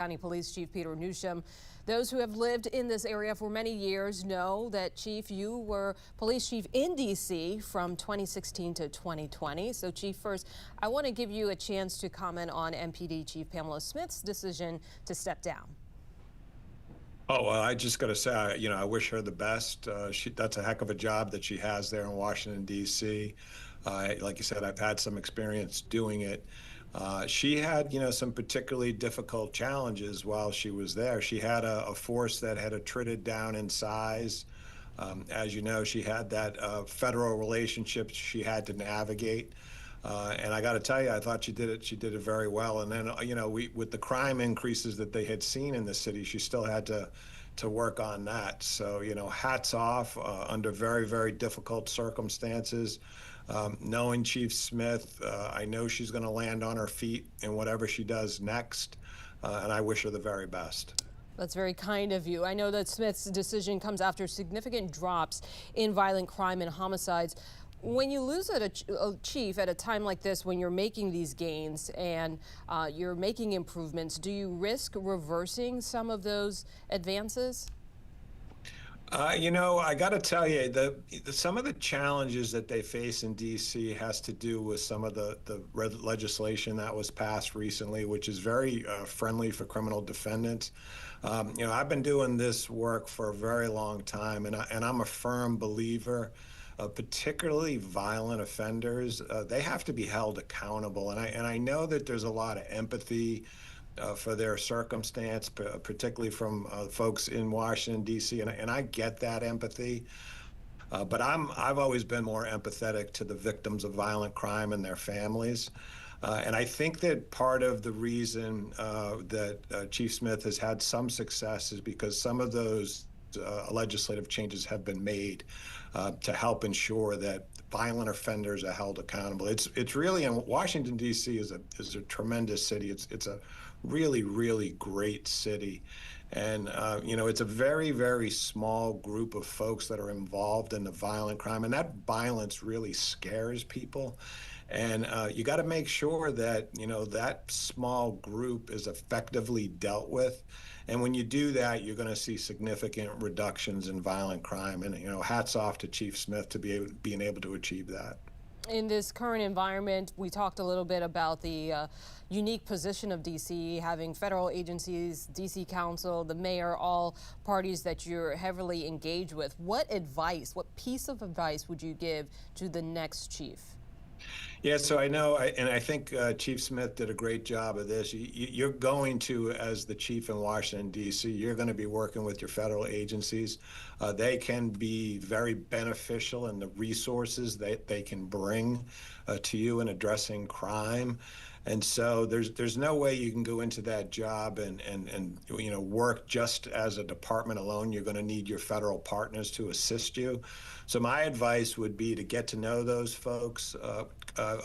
County Police Chief Peter Newsham. Those who have lived in this area for many years know that, Chief, you were police chief in D.C. from 2016 to 2020. So, Chief, first, I want to give you a chance to comment on MPD Chief Pamela Smith's decision to step down. Oh, well, I just got to say, I wish her the best. That's a heck of a job that she has there in Washington, D.C. Like you said, I've had some experience doing it. She had, some particularly difficult challenges while she was there. She had a force that had attrited down in size. As you know, she had that federal relationship she had to navigate. And I got to tell you, I thought she did it very well. And then, with the crime increases that they had seen in the city, she still had to work on that. So, hats off under very, very difficult circumstances. Knowing Chief Smith, I know she's going to land on her feet in whatever she does next, and I wish her the very best. That's very kind of you. I know that Smith's decision comes after significant drops in violent crime and homicides. When you lose a chief at a time like this, when you're making these gains and you're making improvements, do you risk reversing some of those advances? I got to tell you, some of the challenges that they face in D.C. has to do with some of the legislation that was passed recently, which is very friendly for criminal defendants. I've been doing this work for a very long time, and I'm a firm believer. Particularly violent offenders, they have to be held accountable. And I know that there's a lot of empathy for their circumstance, particularly from folks in Washington, D.C., and I get that empathy. But I've always been more empathetic to the victims of violent crime and their families. And I think that part of the reason that Chief Smith has had some success is because some of those legislative changes have been made to help ensure that violent offenders are held accountable. It's really, in Washington, D.C. is a tremendous city. It's a really, really great city. And, it's a very, very small group of folks that are involved in the violent crime. And that violence really scares people. And you got to make sure that, that small group is effectively dealt with. And when you do that, you're going to see significant reductions in violent crime. And, hats off to Chief Smith to being able to achieve that. In this current environment, we talked a little bit about the unique position of D.C., having federal agencies, D.C. Council, the mayor, all parties that you're heavily engaged with. What piece of advice would you give to the next chief? Yeah, so I know, and I think Chief Smith did a great job of this. You're going to, as the chief in Washington, D.C., you're going to be working with your federal agencies. They can be very beneficial in the resources that they can bring to you in addressing crime. And so there's no way you can go into that job and work just as a department alone. You're going to need your federal partners to assist you. So my advice would be to get to know those folks.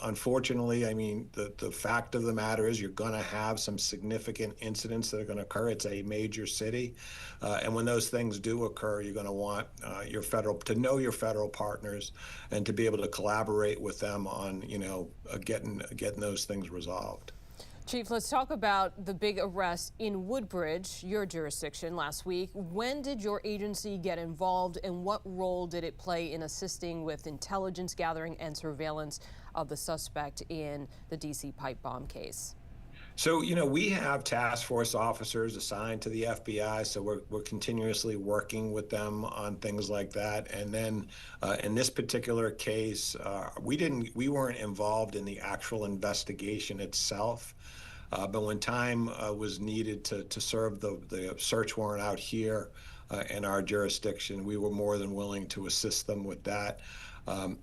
Unfortunately, I mean, the fact of the matter is you're going to have some significant incidents that are going to occur. It's a major city. And when those things do occur, you're going to want to know your federal partners and to be able to collaborate with them on, getting those things resolved. Chief, let's talk about the big arrest in Woodbridge, your jurisdiction, last week. When did your agency get involved, and what role did it play in assisting with intelligence gathering and surveillance of the suspect in the D.C. pipe bomb case? So, we have task force officers assigned to the FBI, so we're continuously working with them on things like that. And then in this particular case, we weren't involved in the actual investigation itself. But when time was needed to serve the search warrant out here in our jurisdiction, we were more than willing to assist them with that.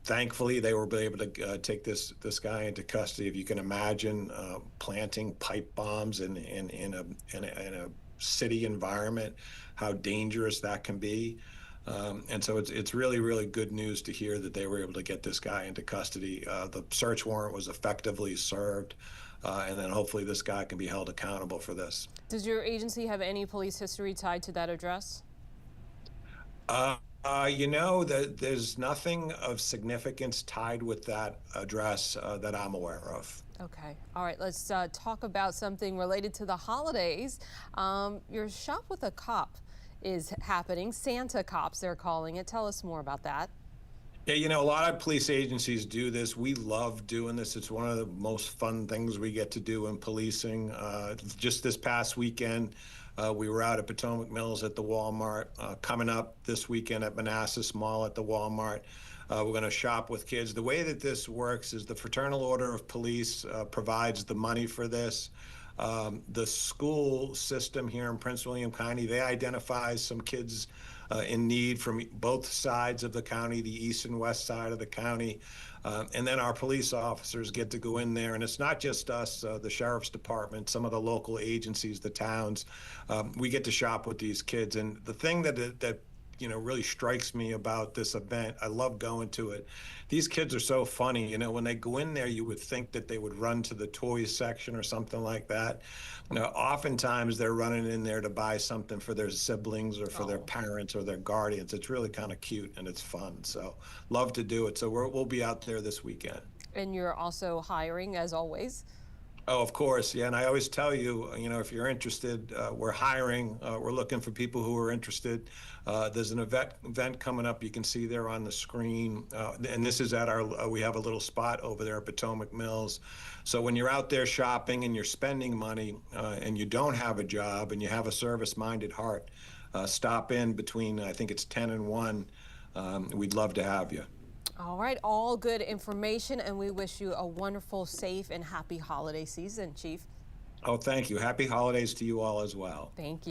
Thankfully, they were able to take this guy into custody. If you can imagine planting pipe bombs in a city environment, how dangerous that can be. And so it's really, really good news to hear that they were able to get this guy into custody. The search warrant was effectively served. And then hopefully this guy can be held accountable for this. Does your agency have any police history tied to that address? There's nothing of significance tied with that address that I'm aware of. Okay. All right. Let's talk about something related to the holidays. Your Shop with a Cop is happening. Santa Cops, they're calling it. Tell us more about that. Yeah, a lot of police agencies do this. We love doing this. It's one of the most fun things we get to do in policing. Just this past weekend, we were out at Potomac Mills at the Walmart. Coming up this weekend at Manassas Mall at the Walmart. We're going to shop with kids. The way that this works is the Fraternal Order of Police provides the money for this. The school system here in Prince William County, they identify some kids in need from both sides of the county, the east and west side of the county. And then our police officers get to go in there. And it's not just us, the sheriff's department, some of the local agencies, the towns. We get to shop with these kids. And the thing that really strikes me about this event, I love going to it. These kids are so funny. When they go in there, you would think that they would run to the toys section or something like that. Oftentimes they're running in there to buy something for their siblings or for their parents or their guardians. It's really kind of cute and it's fun. So love to do it. So we'll be out there this weekend. And you're also hiring, as always. Oh, of course. Yeah. And I always tell you, if you're interested, we're hiring. We're looking for people who are interested. There's an event coming up you can see there on the screen. And this is at we have a little spot over there at Potomac Mills. So when you're out there shopping and you're spending money and you don't have a job and you have a service-minded heart, stop in between, I think it's 10 and 1. We'd love to have you. All right, all good information, and we wish you a wonderful, safe, and happy holiday season, Chief. Oh, thank you. Happy holidays to you all as well. Thank you.